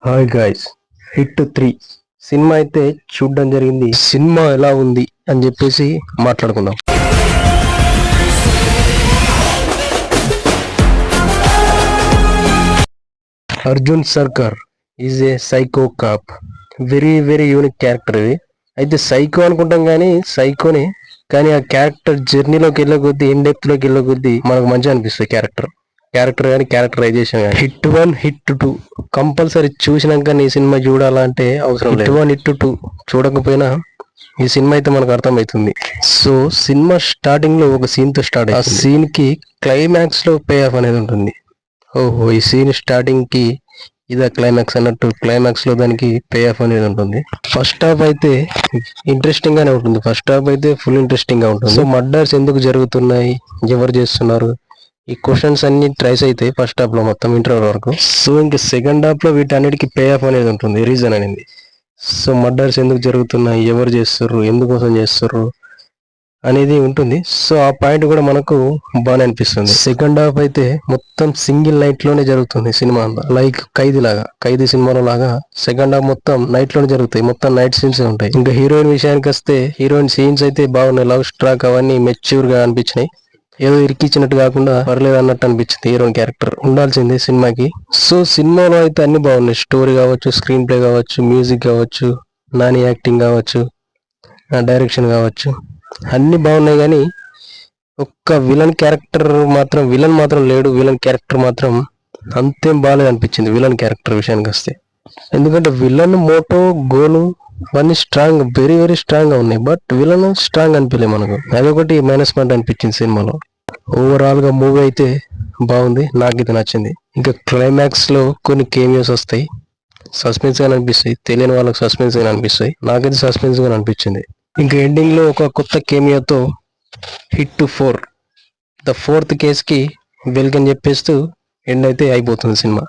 Hi guys, hit 3 cinema అయితే చూడడం జరిగింది. సినిమా ఎలా ఉంది అని చెప్పేసి మాట్లాడుకుందాం. Arjun Sarkar is a psycho cop. Very very unique character ఇది. అయితే సైకో అనుకుంటాం కానీ సైకోనే, కానీ ఆ క్యారెక్టర్ జర్నీలోకి వెళ్ళే కొద్దీ, ఇన్ డెప్త్ లోకి వెళ్ళే కొద్దీ మనకు మంచిగా అనిపిస్తుంది క్యారెక్టర్ కానీ క్యారెక్టరైజేషన్ కానీ. హిట్ 1 హిట్ 2 కంపల్సరీ చూసినాక ఈ సినిమా చూడాలంటే అవసరం లేదు. హిట్ 1 హిట్ 2 చూడకపోయినా ఈ సినిమా అయితే మనకు అర్థమవుతుంది. సో సినిమా స్టార్టింగ్ లో ఒక సీన్ తో స్టార్ట్ అయ్యింది. ఆ సీన్ కి క్లైమాక్స్ లో పే ఆఫ్ అనేది ఉంటుంది. ఓహో, ఈ సీన్ స్టార్టింగ్ కి ఇదే క్లైమాక్స్ అన్నట్టు క్లైమాక్స్ లో దానికి పే ఆఫ్ అనేది ఉంటుంది. ఫస్ట్ హాఫ్ అయితే ఇంట్రెస్టింగ్ గానే ఉంటుంది. ఫస్ట్ హాఫ్ అయితే ఫుల్ ఇంట్రెస్టింగ్ గా ఉంటుంది. సో మర్డర్స్ ఎందుకు జరుగుతున్నాయి, ఎవరు చేస్తున్నారు, ఈ క్వశ్చన్స్ అన్ని ట్రైస్ అయితే ఫస్ట్ హాఫ్ లో మొత్తం ఇంటర్వల్ వరకు. సో ఇంకా సెకండ్ హాఫ్ లో వీటన్నిటికీ పే ఆఫ్ అనేది ఉంటుంది, రీజన్ అనేది. సో మర్డర్స్ ఎందుకు జరుగుతున్నాయి, ఎవరు చేస్తుర్రు, ఎందుకోసం చేస్తుర్రు అనేది ఉంటుంది. సో ఆ పాయింట్ కూడా మనకు బాగానే అనిపిస్తుంది. సెకండ్ హాఫ్ అయితే మొత్తం సింగిల్ నైట్ లోనే జరుగుతుంది సినిమా అంతా. లైక్ ఖైదీ సినిమాలో లాగా సెకండ్ హాఫ్ మొత్తం నైట్ లోనే జరుగుతాయి. మొత్తం నైట్ సీన్స్ ఉంటాయి. ఇంకా హీరోయిన్ విషయానికి వస్తే హీరోయిన్ సీన్స్ అయితే బాగున్నాయి. లవ్ ట్రాక్ అవన్నీ మెచ్యూర్ గా అనిపించినాయి. ఏదో ఇరికిచ్చినట్టు కాకుండా పర్లేదు అన్నట్టు అనిపించింది. హీరోయిన్ క్యారెక్టర్ ఉండాల్సింది సినిమాకి. సో సినిమాలో అయితే అన్ని బాగున్నాయి. స్టోరీ కావచ్చు, స్క్రీన్ ప్లే కావచ్చు, మ్యూజిక్ కావచ్చు, నాని యాక్టింగ్ కావచ్చు, డైరెక్షన్ కావచ్చు, అన్ని బాగున్నాయి. కానీ ఒక్క విలన్ మాత్రం లేడు. విలన్ క్యారెక్టర్ మాత్రం అంతేం బాగాలేదు అనిపించింది విలన్ క్యారెక్టర్ విషయానికి వస్తే. ఎందుకంటే విలన్ మోటో గోలు అవన్నీ స్ట్రాంగ్, వెరీ వెరీ స్ట్రాంగ్ గా ఉన్నాయి. బట్ విలన్ స్ట్రాంగ్ అనిపించలేదు మనకు. అదొకటి మైనస్ పాయింట్ అనిపించింది సినిమాలో. ఓవరాల్ గా మూవీ అయితే బాగుంది, నాకైతే నచ్చింది. ఇంకా క్లైమాక్స్ లో కొన్ని కేమియోస్ వస్తాయి, సస్పెన్స్ గా అనిపిస్తాయి. తెలియని వాళ్ళకి సస్పెన్స్ గా అనిపిస్తాయి, నాకైతే సస్పెన్స్ గా అనిపించింది. ఇంకా ఎండింగ్ లో ఒక కొత్త కేమియోతో హిట్ 4 ద 4th కేస్ కి వెల్కమ్ చెప్పేస్తూ ఎండ్ అయితే అయిపోతుంది సినిమా.